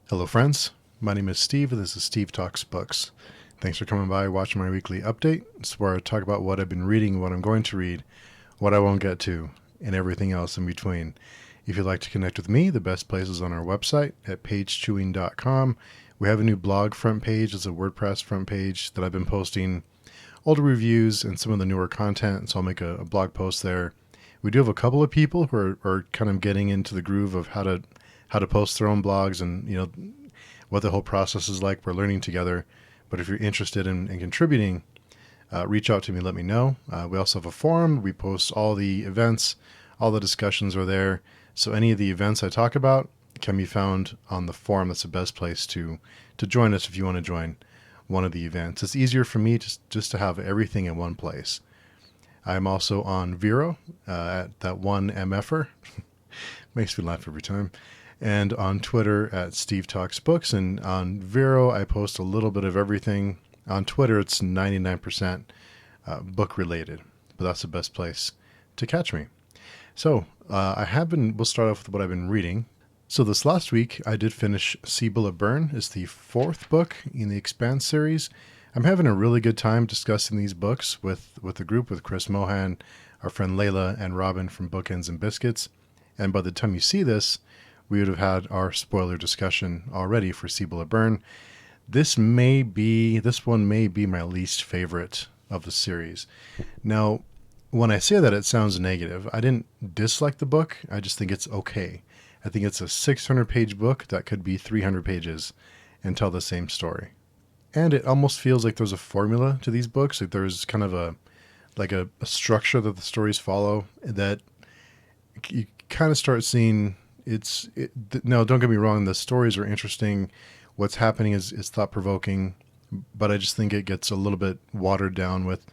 Hello, friends. My name is Steve, and this is Steve Talks Books. Thanks for coming by, watching my weekly update. It's where I talk about what I've been reading, what I'm going to read, what I won't get to, and everything else in between. If you'd like to connect with me, the best place is on our website at pagechewing.com. We have a new blog front page. It's a WordPress front page that I've been posting older reviews and some of the newer content, so I'll make a blog post there. We do have a couple of people who are kind of getting into the groove of how to post their own blogs and what the whole process is like. We're learning together. But if you're interested in contributing, reach out to me, let me know. We also have a forum. We post all the events, all the discussions are there. So any of the events I talk about can be found on the forum. That's the best place to join us if you want to join one of the events. It's easier for me just to have everything in one place. I'm also on Vero at that one MFer. Makes me laugh every time. And on Twitter at Steve Talks Books. And on Vero, I post a little bit of everything. On Twitter, it's 99% book related, but that's the best place to catch me. So we'll start off with what I've been reading. So this last week, I did finish Cibola Burn. It's the fourth book in the Expanse series. I'm having a really good time discussing these books with the group, with Chris Mohan, our friend Layla, and Robin from Bookends and Biscuits. And by the time you see this, we would have had our spoiler discussion already for Cibola Burn. This one may be my least favorite of the series. Now, when I say that, it sounds negative. I didn't dislike the book. I just think it's okay. I think it's a 600-page book that could be 300 pages and tell the same story. And it almost feels like there's a formula to these books. Like there's kind of a structure that the stories follow that you kind of start seeing. No, don't get me wrong. The stories are interesting. What's happening is thought-provoking, but I just think it gets a little bit watered down with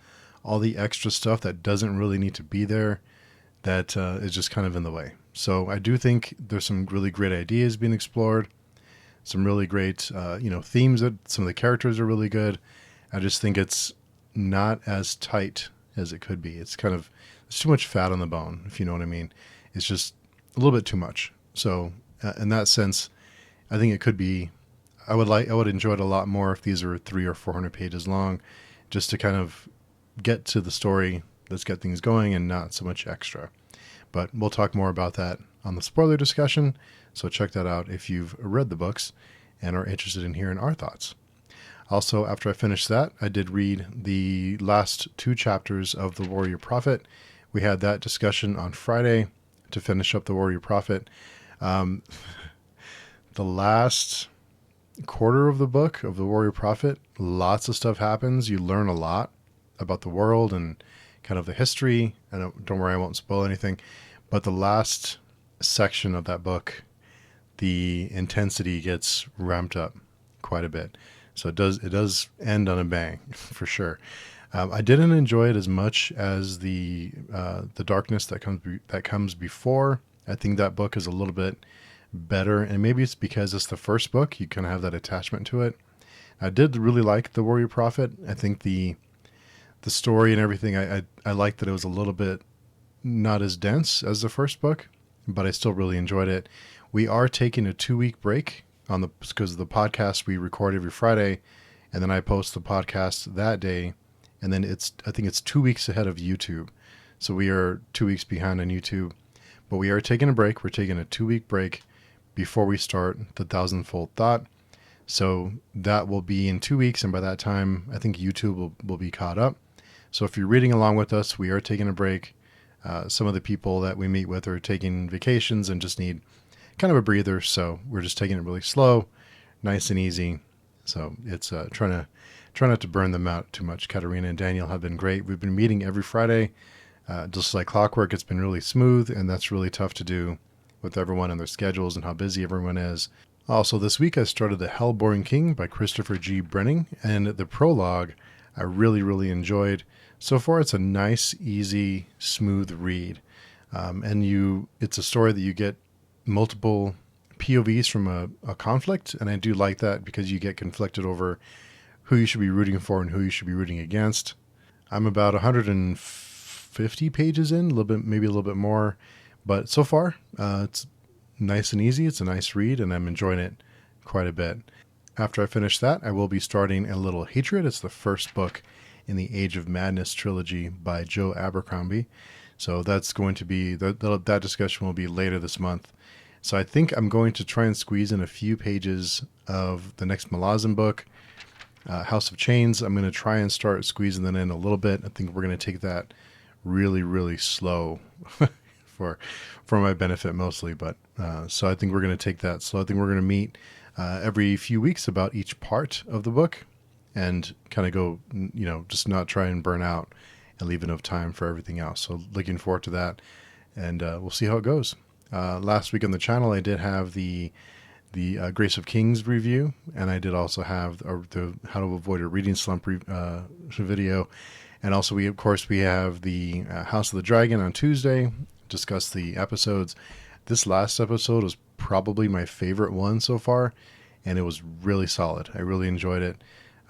all the extra stuff that doesn't really need to be there, that is just kind of in the way. So I do think there's some really great ideas being explored, some really great themes. That some of the characters are really good. I just think it's not as tight as it could be. It's there's too much fat on the bone, if you know what I mean. It's just a little bit too much. So in that sense, I think it could be. I would enjoy it a lot more if these are 300 or 400 pages long, just to kind of get to the story. Let's get things going and not so much extra. But we'll talk more about that on the spoiler discussion. So check that out if you've read the books and are interested in hearing our thoughts. Also, after I finished that, I did read the last 2 chapters of The Warrior Prophet. We had that discussion on Friday to finish up The Warrior Prophet. The last quarter of the book of The Warrior Prophet, lots of stuff happens. You learn a lot about the world and kind of the history. Don't worry, I won't spoil anything. But the last section of that book, the intensity gets ramped up quite a bit. So it does end on a bang, for sure. I didn't enjoy it as much as the darkness that comes before. I think that book is a little bit better, and maybe it's because it's the first book. You kind of have that attachment to it. I did really like The Warrior Prophet. I think the story and everything, I liked that it was a little bit not as dense as the first book, but I still really enjoyed it. We are taking a 2-week break because of the podcast we record every Friday, and then I post the podcast that day, and then I think it's 2 weeks ahead of YouTube. So we are 2 weeks behind on YouTube, but we are taking a break. We're taking a 2-week break before we start the 1,000-Fold Thought. So that will be in 2 weeks, and by that time, I think YouTube will be caught up. So if you're reading along with us, we are taking a break. Some of the people that we meet with are taking vacations and just need kind of a breather. So we're just taking it really slow, nice and easy. So it's try not to burn them out too much. Katarina and Daniel have been great. We've been meeting every Friday, just like clockwork. It's been really smooth, and that's really tough to do with everyone and their schedules and how busy everyone is. Also, this week I started The Hellborn King by Christopher G. Brenning, and the prologue I really, really enjoyed. So far, it's a nice, easy, smooth read. It's a story that you get multiple POVs from a conflict, and I do like that because you get conflicted over who you should be rooting for and who you should be rooting against. I'm about 150 pages in, maybe a little bit more, but so far, it's nice and easy. It's a nice read, and I'm enjoying it quite a bit. After I finish that, I will be starting A Little Hatred. It's the first book in the Age of Madness trilogy by Joe Abercrombie. So that's going to be, that discussion will be later this month. So I think I'm going to try and squeeze in a few pages of the next Malazan book, House of Chains. I'm going to try and start squeezing that in a little bit. I think we're going to take that really, really slow for my benefit mostly. But so I think we're going to take that slow. I think we're going to meet every few weeks about each part of the book and kind of go, just not try and burn out and leave enough time for everything else. So looking forward to that, and we'll see how it goes. Last week on the channel, I did have the Grace of Kings review, and I did also have the How to Avoid a Reading Slump video. And also, we have the House of the Dragon on Tuesday, discuss the episodes. This last episode was probably my favorite one so far, and it was really solid. I really enjoyed it.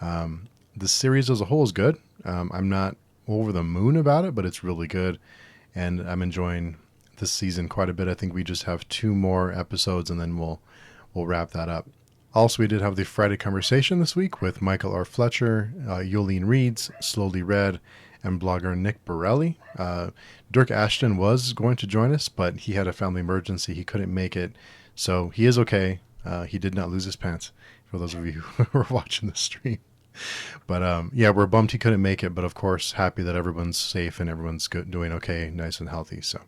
The series as a whole is good. I'm not over the moon about it, but it's really good, and I'm enjoying this season quite a bit. I think we just have 2 more episodes, and then we'll wrap that up. Also, we did have the Friday conversation this week with Michael R. Fletcher, Yolene Reeds, Slowly Read, and blogger Nick Borelli. Dirk Ashton was going to join us, but he had a family emergency. He couldn't make it, so he is okay. He did not lose his pants, for those of you who are watching the stream. But we're bummed he couldn't make it, but of course happy that everyone's safe and everyone's good, doing okay, nice and healthy. So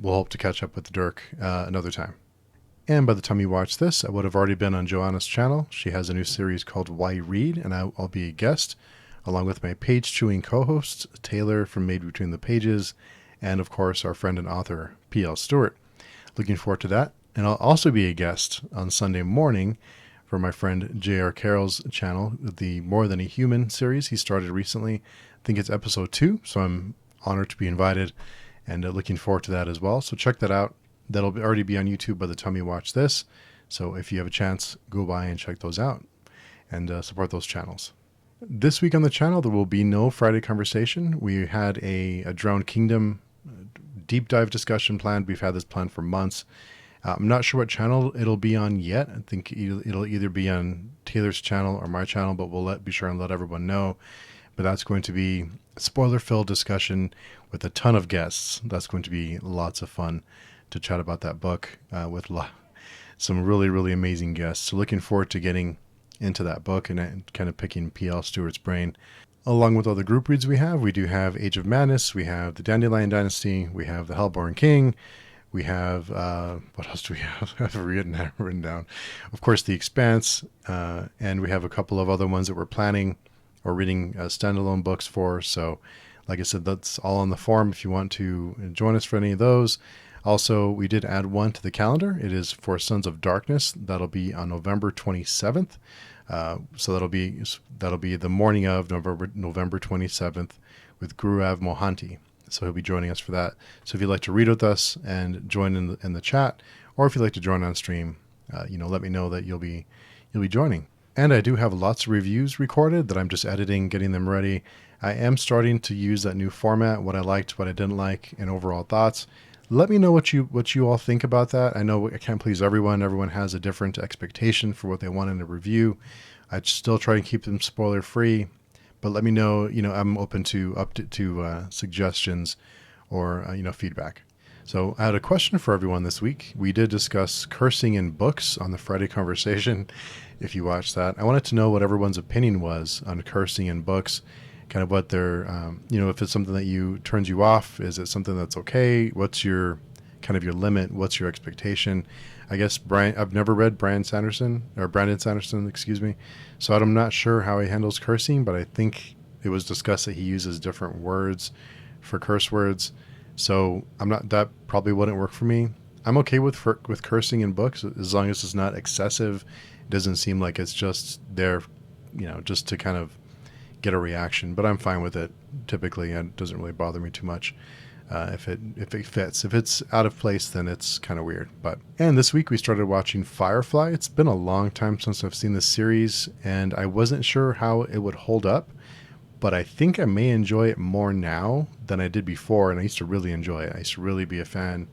we'll hope to catch up with Dirk another time. And by the time you watch this, I would have already been on Joanna's channel. She has a new series called Why Read, and I'll be a guest, along with my page-chewing co-hosts, Taylor from Made Between the Pages, and of course our friend and author, P.L. Stewart. Looking forward to that. And I'll also be a guest on Sunday morning for my friend J.R. Carroll's channel, the More Than a Human series he started recently. I think it's episode 2, so I'm honored to be invited, and looking forward to that as well. So check that out. That'll already be on YouTube by the time you watch this. So if you have a chance, go by and check those out and support those channels. This week on the channel, there will be no Friday conversation. We had a Drowned Kingdom deep dive discussion planned. We've had this planned for months. I'm not sure what channel it'll be on yet. I think it'll either be on Taylor's channel or my channel, but we'll be sure and let everyone know. But that's going to be a spoiler-filled discussion with a ton of guests. That's going to be lots of fun to chat about that book with some really, really amazing guests. So looking forward to getting into that book and kind of picking P.L. Stewart's brain. Along with all the group reads we do have Age of Madness, we have the Dandelion Dynasty, we have the Hellborn King, we have, what else do we have? I have written down. Of course, The Expanse, and we have a couple of other ones that we're planning or reading standalone books for. So, like I said, that's all on the forum if you want to join us for any of those. Also, we did add one to the calendar. It is for Sons of Darkness. That'll be on November 27th. So that'll be the morning of November 27th with Guruv Mohanty. So he'll be joining us for that. So if you'd like to read with us and join in the chat, or if you'd like to join on stream, let me know that you'll be joining. And I do have lots of reviews recorded that I'm just editing, getting them ready. I am starting to use that new format, what I liked, what I didn't like, and overall thoughts. Let me know what you all think about that. I know I can't please everyone. Everyone has a different expectation for what they want in a review. I still try and keep them spoiler free, but let me know. I'm open to suggestions or feedback. So I had a question for everyone this week. We did discuss cursing in books on the Friday conversation. If you watched that, I wanted to know what everyone's opinion was on cursing in books. Kind of what they're, if it's something that turns you off, is it something that's okay? What's your limit? What's your expectation? I guess I've never read Brandon Sanderson, excuse me. So I'm not sure how he handles cursing, but I think it was discussed that he uses different words for curse words. So that probably wouldn't work for me. I'm okay with cursing in books as long as it's not excessive. It doesn't seem like it's just there, just to kind of get a reaction, but I'm fine with it typically, and it doesn't really bother me too much if it fits. If it's out of place, then it's kind of weird. And this week we started watching Firefly. It's been a long time since I've seen this series, and I wasn't sure how it would hold up, but I think I may enjoy it more now than I did before, and I used to really enjoy it. I used to really be a fan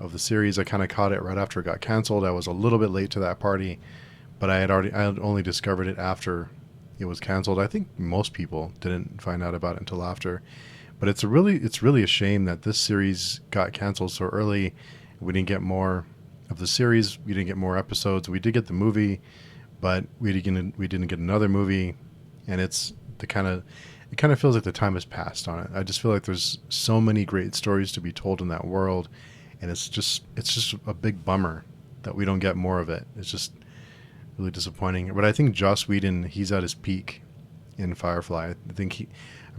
of the series. I kind of caught it right after it got canceled. I was a little bit late to that party, but I had only discovered it after it was canceled. I think most people didn't find out about it until after. But it's really a shame that this series got canceled so early. We didn't get more of the series. We didn't get more episodes. We did get the movie, but we didn't get another movie, and it kind of feels like the time has passed on it. I just feel like there's so many great stories to be told in that world, and it's just a big bummer that we don't get more of it. It's just really disappointing. But I think Joss Whedon, he's at his peak in Firefly.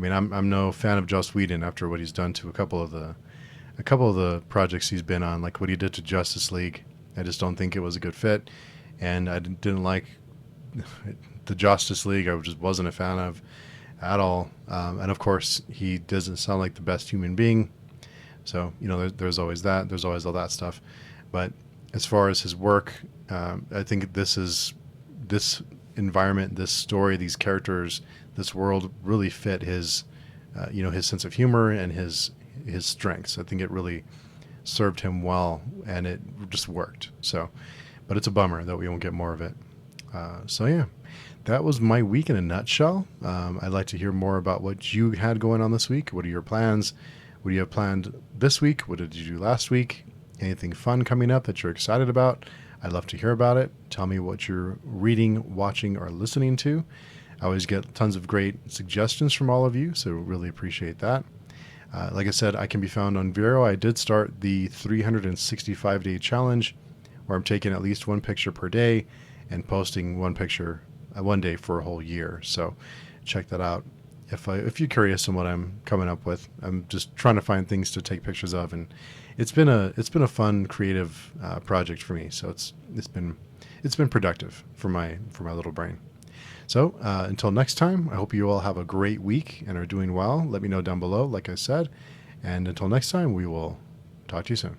I'm no fan of Joss Whedon after what he's done to a couple of the projects he's been on, like what he did to Justice League. I just don't think it was a good fit, and I didn't like the Justice League. I just wasn't a fan of at all. And of course, he doesn't sound like the best human being. So, there's always that. There's always all that stuff. But as far as his work, I think this environment, this story, these characters, this world really fit his sense of humor and his strengths. I think it really served him well, and it just worked. So, but it's a bummer that we won't get more of it. So yeah, that was my week in a nutshell. I'd like to hear more about what you had going on this week. What are your plans? What do you have planned this week? What did you do last week? Anything fun coming up that you're excited about? I'd love to hear about it. Tell me what you're reading, watching, or listening to. I always get tons of great suggestions from all of you, so really appreciate that. Like I said, I can be found on Vero. I did start the 365-day challenge, where I'm taking at least one picture per day and posting one picture one day for a whole year. So check that out. If you're curious on what I'm coming up with, I'm just trying to find things to take pictures of, and it's been a fun, creative project for me. So it's been productive for my little brain. So until next time, I hope you all have a great week and are doing well. Let me know down below, like I said. And until next time, we will talk to you soon.